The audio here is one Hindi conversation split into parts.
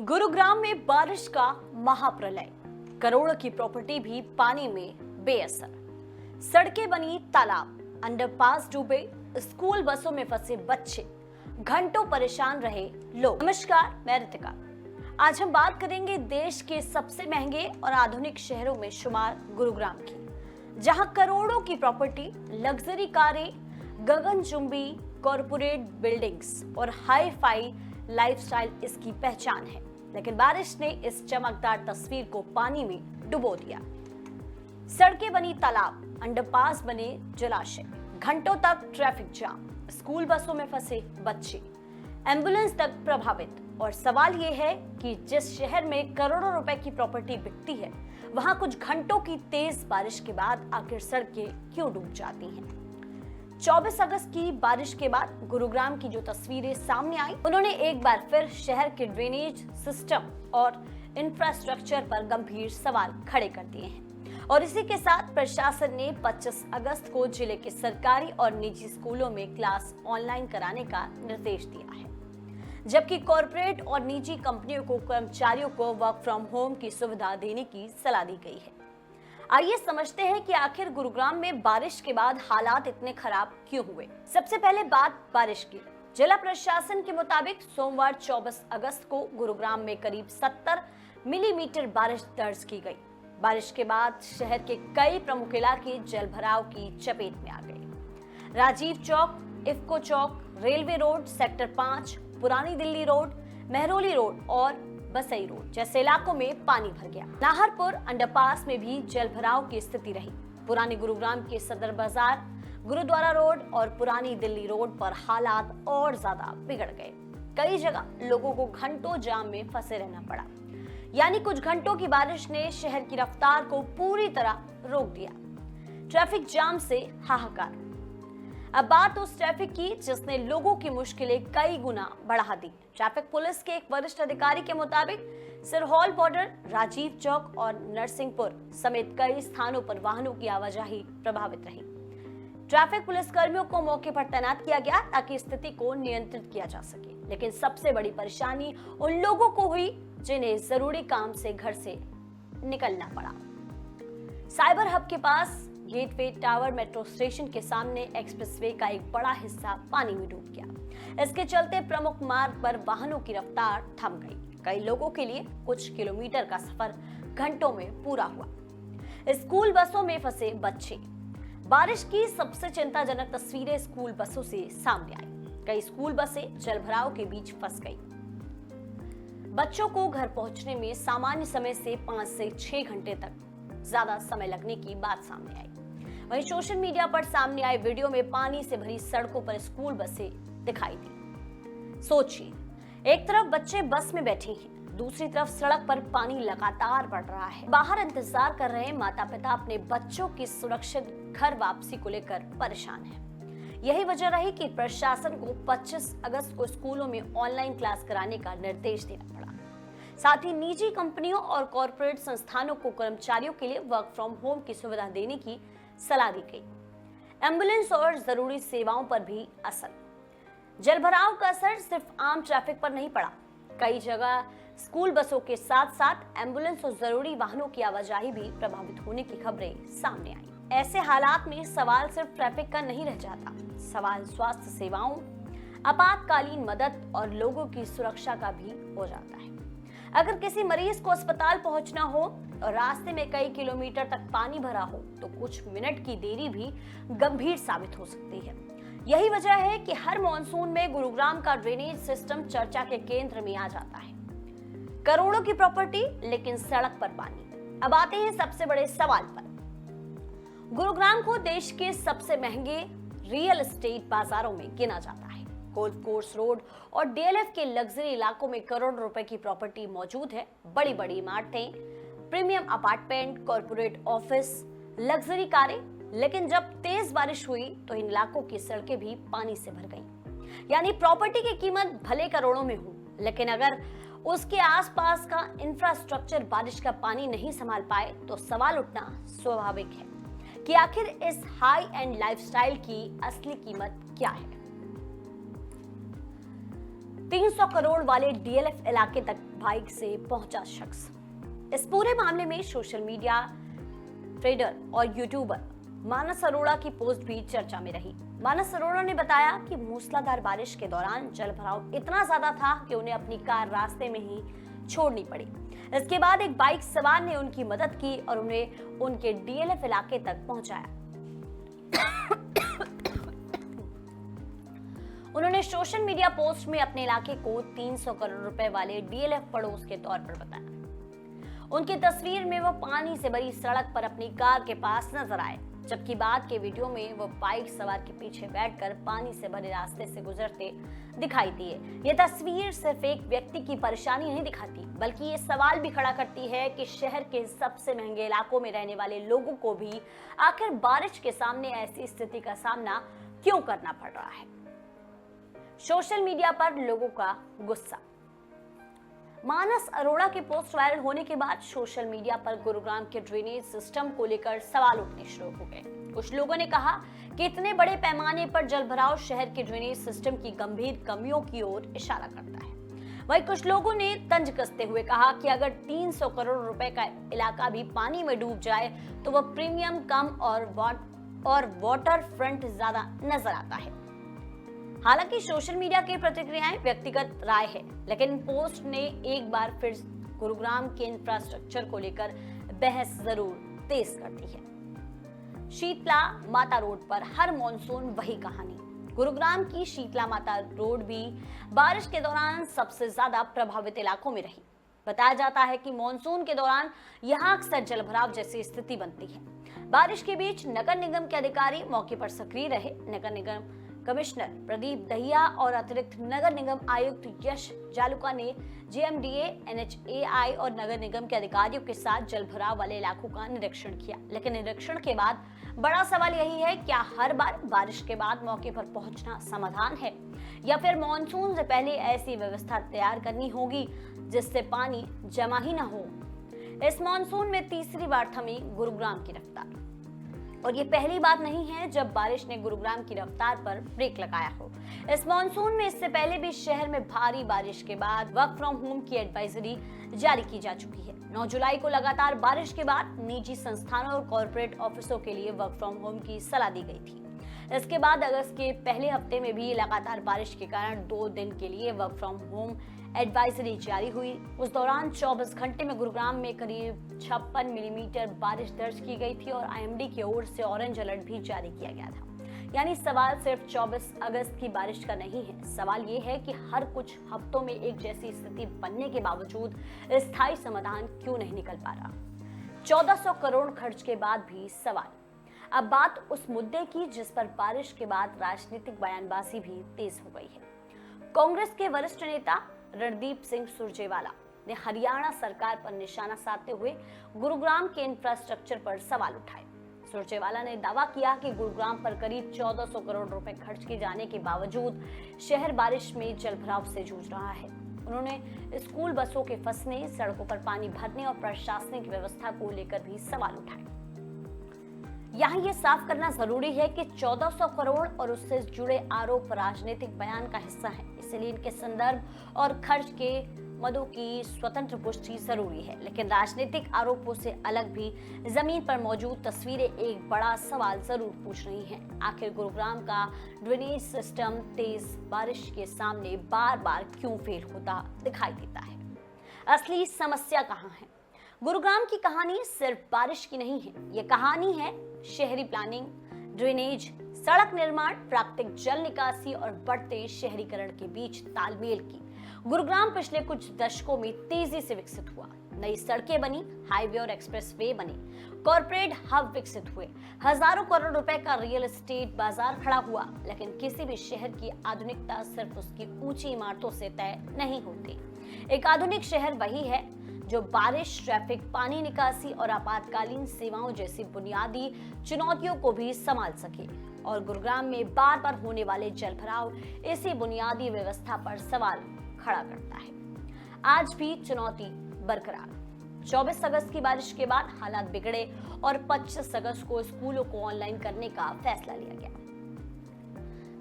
गुरुग्राम में बारिश का महाप्रलय, करोड़ों की प्रॉपर्टी भी पानी में बेअसर। सड़कें बनी तालाब, अंडरपास डूबे, स्कूल बसों में फंसे बच्चे, घंटों परेशान रहे लोग। नमस्कार, मैं रितिका। आज हम बात करेंगे देश के सबसे महंगे और आधुनिक शहरों में शुमार गुरुग्राम की, जहां करोड़ों की प्रॉपर्टी, लग्जरी कारें, गगनचुंबी कॉरपोरेट बिल्डिंग्स और हाई फाई लाइफस्टाइल इसकी पहचान है। लेकिन बारिश ने इस चमकदार तस्वीर को पानी में डुबो दिया। सड़कें बनी तालाब, अंडरपास बने जलाशय, घंटों तक ट्रैफिक जाम, स्कूल बसों में फंसे बच्चे, एम्बुलेंस तक प्रभावित। और सवाल ये है कि जिस शहर में करोड़ों रुपए की प्रॉपर्टी बिकती है, वहां कुछ घंटों की तेज बारिश के बाद आखिर सड़कें क्यों डूब जाती हैं? 24 अगस्त की बारिश के बाद गुरुग्राम की जो तस्वीरें सामने आई, उन्होंने एक बार फिर शहर के ड्रेनेज सिस्टम और इंफ्रास्ट्रक्चर पर गंभीर सवाल खड़े कर दिए हैं। और इसी के साथ प्रशासन ने 25 अगस्त को जिले के सरकारी और निजी स्कूलों में क्लास ऑनलाइन कराने का निर्देश दिया है, जबकि कॉरपोरेट और निजी कंपनियों को कर्मचारियों को वर्क फ्रॉम होम की सुविधा देने की सलाह दी गई है। आइए समझते हैं कि आखिर गुरुग्राम में बारिश के बाद हालात इतने खराब क्यों हुए। सबसे पहले बात बारिश की। जिला प्रशासन के मुताबिक सोमवार 24 अगस्त को गुरुग्राम में करीब 70 मिलीमीटर बारिश दर्ज की गई। बारिश के बाद शहर के कई प्रमुख इलाके जलभराव की चपेट में आ गए। राजीव चौक, इफ्को चौक, रेलवे रोड, सेक्टर 5, पुरानी दिल्ली रोड, मेहरौली रोड और बसई रोड जैसे इलाकों में पानी भर गया। नाहरपुर अंडरपास में भी जलभराव की स्थिति रही। पुरानी गुरुग्राम के सदर बाजार, गुरुद्वारा रोड और पुरानी दिल्ली रोड पर हालात और ज्यादा बिगड़ गए। कई जगह लोगों को घंटों जाम में फंसे रहना पड़ा। यानी कुछ घंटों की बारिश ने शहर की रफ्तार को पूरी तरह रोक दिया। ट्रैफिक जाम से हाहाकार। अब बात उस ट्रैफिक की जिसने लोगों की मुश्किलें कई गुना बढ़ा दी। ट्रैफिक पुलिस के एक वरिष्ठ अधिकारी के मुताबिक सिरहौल बॉर्डर, राजीव चौक और नरसिंहपुर समेत कई स्थानों पर वाहनों की आवाजाही प्रभावित रही। ट्रैफिक पुलिस कर्मियों को मौके पर तैनात किया गया ताकि स्थिति को नियंत्रित किया जा सके। लेकिन सबसे बड़ी परेशानी उन लोगों को हुई जिन्हें जरूरी काम से घर से निकलना पड़ा। साइबर हब के पास गेटवे टावर मेट्रो स्टेशन के सामने एक्सप्रेसवे का एक बड़ा हिस्सा पानी में डूब गया। इसके चलते प्रमुख मार्ग पर वाहनों की रफ्तार थम गई। कई लोगों के लिए कुछ किलोमीटर का सफर घंटों में पूरा हुआ। स्कूल बसों में फंसे बच्चे। बारिश की सबसे चिंताजनक तस्वीरें स्कूल बसों से सामने आई। कई स्कूल बसें जलभराव के बीच फंस गई। बच्चों को घर पहुंचने में सामान्य समय से 5 से 6 घंटे तक ज्यादा समय लगने की बात सामने आई। वहीं सोशल मीडिया पर सामने आए वीडियो में पानी से भरी सड़कों पर स्कूल बसें दिखाई दी। सोचिए, एक तरफ बच्चे बस में बैठे हैं, दूसरी तरफ सड़क पर पानी लगातार बढ़ रहा है। बाहर इंतजार कर रहे माता पिता अपने बच्चों की सुरक्षित घर वापसी को लेकर परेशान हैं। यही वजह रही कि प्रशासन को 25 अगस्त को स्कूलों में ऑनलाइन क्लास कराने का निर्देश देना पड़ा। साथ ही निजी कंपनियों और कॉरपोरेट संस्थानों को कर्मचारियों के लिए वर्क फ्रॉम होम की सुविधा देने की सलाह दी गई। एम्बुलेंस और जरूरी सेवाओं पर भी असर। जलभराव का असर सिर्फ आम ट्रैफिक पर नहीं पड़ा। कई जगह स्कूल बसों के साथ साथ एम्बुलेंस और जरूरी वाहनों की आवाजाही भी प्रभावित होने की खबरें सामने आई। ऐसे हालात में सवाल सिर्फ ट्रैफिक का नहीं रह जाता, सवाल स्वास्थ्य सेवाओं, आपातकालीन मदद और लोगों की सुरक्षा का भी हो जाता है। अगर किसी मरीज को अस्पताल पहुंचना हो और रास्ते में कई किलोमीटर तक पानी भरा हो, तो कुछ मिनट की देरी भी गंभीर साबित हो सकती है। यही वजह है कि हर मॉनसून में गुरुग्राम का ड्रेनेज सिस्टम चर्चा के केंद्र में आ जाता है। करोड़ों की प्रॉपर्टी, लेकिन सड़क पर पानी। अब आते हैं सबसे बड़े सवाल पर। गुरुग्राम को देश के सबसे महंगे रियल एस्टेट बाजारों में गिना जाता है। गोल्फ कोर्स रोड और डीएलएफ के लग्जरी इलाकों में करोड़ों रुपए की प्रॉपर्टी मौजूद है। बड़ी बड़ी इमारतें, premium apartment, corporate office, luxury कारें। लेकिन जब तेज बारिश हुई तो इन इलाकों की सड़कें भी पानी से भर गईं। यानी प्रॉपर्टी की कीमत भले करोड़ों में हो, लेकिन अगर उसके आसपास का इंफ्रास्ट्रक्चर बारिश का पानी नहीं संभाल पाए तो सवाल उठना स्वाभाविक है कि आखिर इस हाई एंड लाइफस्टाइल की असली कीमत क्या है। 300 करोड़ वाले डीएलएफ इलाके तक बाइक से पहुंचा शख्स। इस पूरे मामले में सोशल मीडिया ट्रेडर और यूट्यूबर मानस अरोड़ा की पोस्ट भी चर्चा में रही। मानस अरोड़ा ने बताया कि मूसलाधार बारिश के दौरान जलभराव इतना ज्यादा था कि उन्हें अपनी कार रास्ते में ही छोड़नी पड़ी। इसके बाद एक बाइक सवार ने उनकी मदद की और उन्हें उनके डीएलएफ इलाके तक पहुंचाया। उन्होंने सोशल मीडिया पोस्ट में अपने इलाके को 300 करोड़ रुपए वाले डीएलएफ पड़ोस के तौर पर बताया। उनकी तस्वीर में वो पानी से भरी सड़क पर अपनी कार के पास नजर आए, जबकि बाद के वीडियो में वो बाइक सवार के पीछे बैठकर पानी से भरे रास्ते से गुजरते दिखाई दिए। ये तस्वीर सिर्फ एक व्यक्ति की परेशानी नहीं दिखाती, बल्कि ये सवाल भी खड़ा करती है कि शहर के सबसे महंगे इलाकों में रहने वाले लोगों को भी आखिर बारिश के सामने ऐसी स्थिति का सामना क्यों करना पड़ रहा है। सोशल मीडिया पर लोगों का गुस्सा। मानस अरोड़ा के पोस्ट वायरल होने के बाद सोशल मीडिया पर गुरुग्राम के ड्रेनेज सिस्टम को लेकर सवाल उठने शुरू हो गए। कुछ लोगों ने कहा कि इतने बड़े पैमाने पर जलभराव शहर के ड्रेनेज सिस्टम की गंभीर कमियों की ओर इशारा करता है। वहीं कुछ लोगों ने तंज कसते हुए कहा कि अगर 300 करोड़ रुपए का इलाका भी पानी में डूब जाए तो वह प्रीमियम कम और वाटर फ्रंट ज्यादा नजर आता है। हालांकि सोशल मीडिया की प्रतिक्रियाएं व्यक्तिगत राय है, लेकिन पोस्ट ने एक बार फिर गुरुग्राम के इंफ्रास्ट्रक्चर को लेकर बहस जरूर तेज कर दी है। शीतला माता रोड पर हर मॉनसून वही कहानी। गुरुग्राम की शीतला माता रोड भी बारिश के दौरान सबसे ज्यादा प्रभावित इलाकों में रही। बताया जाता है कि मॉनसून के दौरान यहाँ अक्सर जलभराव जैसी स्थिति बनती है। बारिश के बीच नगर निगम के अधिकारी मौके पर सक्रिय रहे। नगर निगम कमिश्नर प्रदीप दहिया और अतिरिक्त नगर निगम आयुक्त यश जालुका ने जेएमडीए, एनएचएआई और नगर निगम के अधिकारियों के साथ जलभराव वाले इलाकों का निरीक्षण किया। लेकिन निरीक्षण के बाद बड़ा सवाल यही है, क्या हर बार बारिश के बाद मौके पर पहुंचना समाधान है या फिर मॉनसून से पहले ऐसी व्यवस्था तैयार करनी होगी जिससे पानी जमा ही न हो। इस मॉनसून में तीसरी बार थमी गुरुग्राम की रफ्तार, और ये पहली बात नहीं है जब बारिश ने गुरुग्राम की रफ्तार पर ब्रेक लगाया हो। इस मॉनसून में इससे पहले भी शहर में भारी बारिश के बाद वर्क फ्रॉम होम की एडवाइजरी जारी की जा चुकी है। 9 जुलाई को लगातार बारिश के बाद निजी संस्थानों और कॉर्पोरेट ऑफिसों के लिए वर्क फ्रॉम होम की सलाह दी गई थी। इसके बाद अगस्त के पहले हफ्ते में भी लगातार बारिश के कारण 2 दिन के लिए वर्क फ्रॉम होम एडवाइजरी जारी हुई। उस दौरान 24 घंटे में गुरुग्राम में करीब 56 मिलीमीटर बारिश दर्ज की गई थी और आईएमडी की ओर से ऑरेंज अलर्ट भी जारी किया गया था। यानी सवाल सिर्फ 24 अगस्त की बारिश का नहीं है, सवाल ये है कि हर कुछ हफ्तों में एक जैसी स्थिति बनने के बावजूद स्थायी समाधान क्यों नहीं निकल पा रहा। 1400 करोड़ खर्च के बाद भी सवाल। अब बात उस मुद्दे की जिस पर बारिश के बाद राजनीतिक बयानबाजी भी तेज हो गई है। कांग्रेस के वरिष्ठ नेता रणदीप सिंह सुरजेवाला ने हरियाणा सरकार पर निशाना साधते हुए गुरुग्राम के इंफ्रास्ट्रक्चर पर सवाल उठाए। सुरजेवाला ने दावा किया कि गुरुग्राम पर करीब 1400 करोड़ रुपए खर्च किए जाने के बावजूद शहर बारिश में जलभराव से जूझ रहा है। उन्होंने स्कूल बसों के फंसने, सड़कों पर पानी भरने और प्रशासनिक व्यवस्था को लेकर भी सवाल उठाए। यहाँ ये साफ करना जरूरी है कि 1400 करोड़ और उससे जुड़े आरोप राजनीतिक बयान का हिस्सा है, इसलिए इनके संदर्भ और खर्च के मदों की स्वतंत्र पुष्टि जरूरी है। लेकिन राजनीतिक आरोपों से अलग भी जमीन पर मौजूद तस्वीरें एक बड़ा सवाल जरूर पूछ रही हैं। आखिर गुरुग्राम का ड्रेनेज सिस्टम तेज बारिश के सामने बार बार क्यों फेल होता दिखाई देता है? असली समस्या कहाँ है? गुरुग्राम की कहानी सिर्फ बारिश की नहीं है, ये कहानी है शहरी प्लानिंग, ड्रेनेज, सड़क निर्माण, प्राकृतिक जल निकासी और बढ़ते शहरीकरण के बीच तालमेल की। गुरुग्राम पिछले कुछ दशकों में तेजी से विकसित हुआ। नई सड़कें बनी, हाईवे और एक्सप्रेस वे बने, कॉर्पोरेट हब विकसित हुए, हजारों करोड़ रुपए का रियल एस्टेट बाजार खड़ा हुआ। लेकिन किसी भी शहर की आधुनिकता सिर्फ उसकी ऊंची इमारतों से तय नहीं होती। एक आधुनिक शहर वही है जो बारिश, ट्रैफिक, पानी निकासी और आपातकालीन सेवाओं जैसी बुनियादी चुनौतियों को भी संभाल सके। और गुरुग्राम में बार बार होने वाले जलभराव इसी बुनियादी व्यवस्था पर सवाल खड़ा करता है। आज भी चुनौती बरकरार। 24 अगस्त की बारिश के बाद हालात बिगड़े और 25 अगस्त को स्कूलों को ऑनलाइन करने का फैसला लिया गया।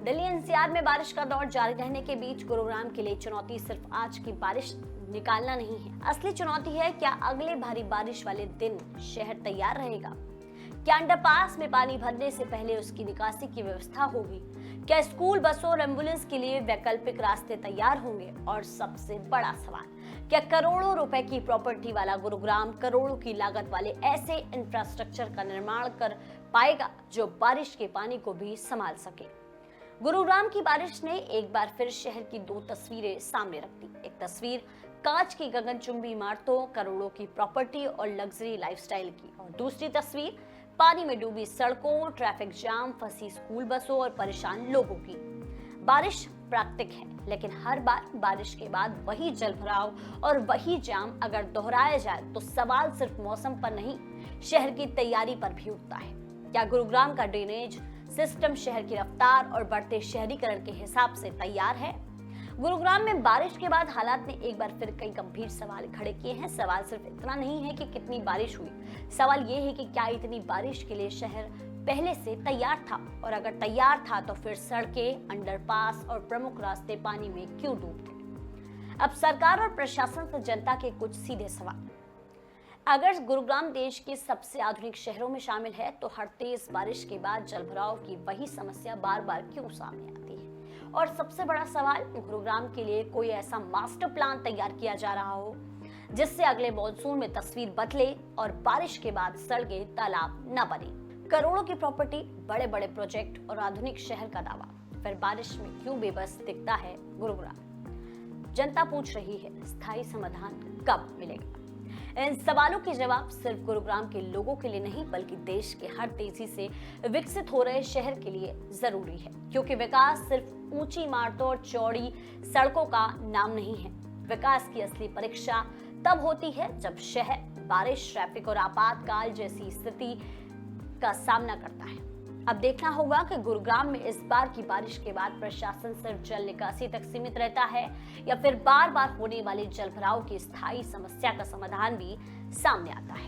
दिल्ली एनसीआर में बारिश का दौर जारी रहने के बीच गुरुग्राम के लिए चुनौती सिर्फ आज की बारिश निकालना नहीं है। असली चुनौती है, क्या अगले भारी बारिश वाले दिन शहर तैयार रहेगा? क्या अंडरपास में पानी भरने से पहले उसकी निकासी की व्यवस्था होगी? क्या स्कूल बसों और एम्बुलेंस के लिए वैकल्पिक रास्ते तैयार होंगे? और सबसे बड़ा सवाल, क्या करोड़ों रुपए की प्रॉपर्टी वाला गुरुग्राम करोड़ों की लागत वाले ऐसे इंफ्रास्ट्रक्चर का निर्माण कर पाएगा जो बारिश के पानी को भी संभाल सके? गुरुग्राम की बारिश ने एक बार फिर शहर की दो तस्वीरें सामने रख दी। एक तस्वीर कांच की गगनचुंबी इमारतों, करोड़ों की प्रॉपर्टी और लग्जरी लाइफस्टाइल की, और दूसरी तस्वीर पानी में डूबी सड़कों, ट्रैफिक जाम, फंसी स्कूल बसों और परेशान लोगों की। बारिश प्राकृतिक है, लेकिन हर बार बारिश के बाद वही जलभराव और वही जाम अगर दोहराया जाए तो सवाल सिर्फ मौसम पर नहीं, शहर की तैयारी पर भी उठता है। क्या गुरुग्राम का ड्रेनेज सिस्टम शहर की रफ्तार और बढ़ते शहरीकरण के हिसाब से तैयार है? गुरुग्राम में बारिश के बाद हालात ने एक बार फिर कई गंभीर सवाल खड़े किए हैं। सवाल सिर्फ इतना नहीं है कि कितनी बारिश हुई, सवाल ये है कि क्या इतनी बारिश के लिए शहर पहले से तैयार था, और अगर तैयार था तो फिर सड़कें, अंडरपास और प्रमुख रास्ते पानी में क्यों डूब गए? अब सरकार और प्रशासन से जनता के कुछ सीधे सवाल। अगर गुरुग्राम देश के सबसे आधुनिक शहरों में शामिल है, तो हर तेज बारिश के बाद जलभराव की वही समस्या बार बार क्यों सामने आती है? और सबसे बड़ा सवाल, गुरुग्राम के लिए कोई ऐसा मास्टर प्लान तैयार किया जा रहा हो जिससे अगले मॉनसून में तस्वीर बदले और बारिश के बाद सड़कें, तालाब न बने। करोड़ों की प्रॉपर्टी, बड़े बड़े प्रोजेक्ट और आधुनिक शहर का दावा, फिर बारिश में क्यों बेबस दिखता है गुरुग्राम? जनता पूछ रही है, स्थायी समाधान कब मिलेगा? इन सवालों के जवाब सिर्फ गुरुग्राम के लोगों के लिए नहीं, बल्कि देश के हर तेजी से विकसित हो रहे शहर के लिए जरूरी है, क्योंकि विकास सिर्फ ऊंची इमारतों और चौड़ी सड़कों का नाम नहीं है। विकास की असली परीक्षा तब होती है जब शहर बारिश, ट्रैफिक और आपातकाल जैसी स्थिति का सामना करता है। अब देखना होगा कि गुरुग्राम में इस बार की बारिश के बाद प्रशासन सिर्फ जल निकासी तक सीमित रहता है या फिर बार बार होने वाले जलभराव की स्थायी समस्या का समाधान भी सामने आता है।